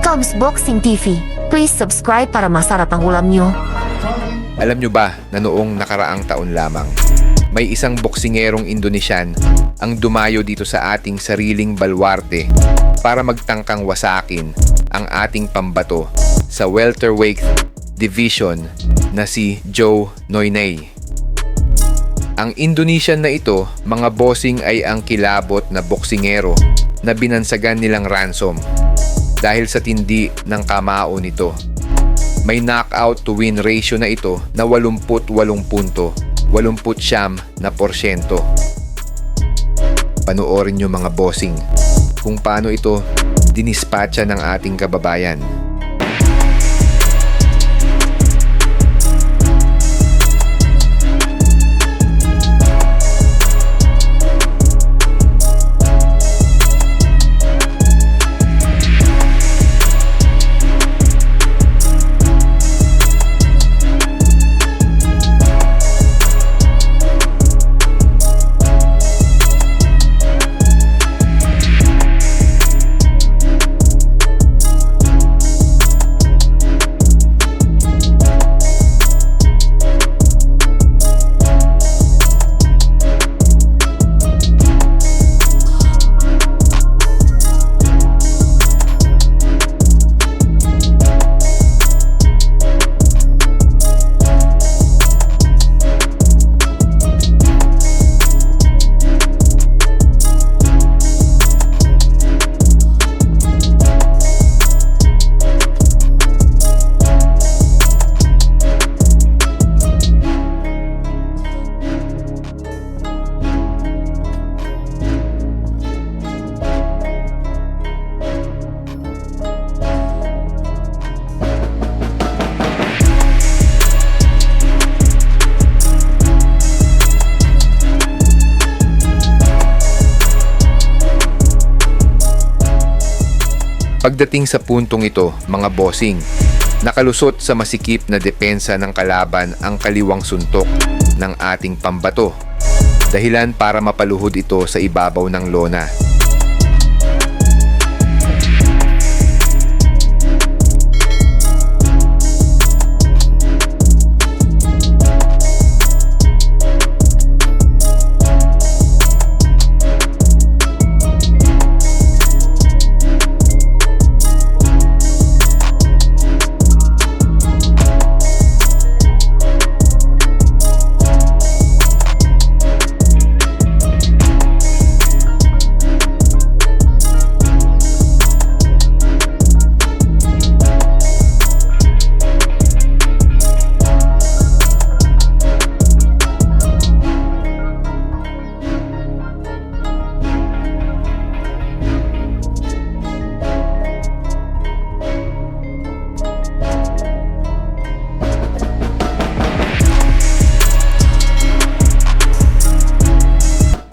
Cubs Boxing TV. Please subscribe para masarap ang ulam nyo. Alam nyo ba na noong nakaraang taon lamang, may isang boksingerong Indonesian ang dumayo dito sa ating sariling baluarte para magtangkang wasakin ang ating pambato sa welterweight division na si Joe Noynay. Ang Indonesian na ito, mga bossing, ay ang kilabot na boksingero na binansagan nilang ransom dahil sa tindi ng kamao nito. May knockout to win ratio na ito na 88 punto, 89%. Panoorin nyo mga bossing kung paano ito dinispatcha ng ating kababayan. Pagdating sa puntong ito, mga bossing, nakalusot sa masikip na depensa ng kalaban ang kaliwang suntok ng ating pambato, dahilan para mapaluhod ito sa ibabaw ng lona.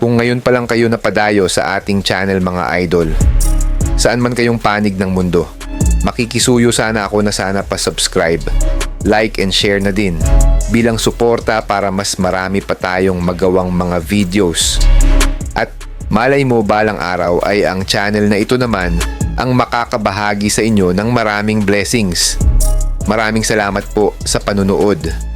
Kung ngayon pa lang kayo napadayo sa ating channel mga idol, saan man kayong panig ng mundo, makikisuyo sana ako na sana pa-subscribe, like and share na din bilang suporta para mas marami pa tayong magawang mga videos. At malay mo balang araw ay ang channel na ito naman ang makakabahagi sa inyo ng maraming blessings. Maraming salamat po sa panunood.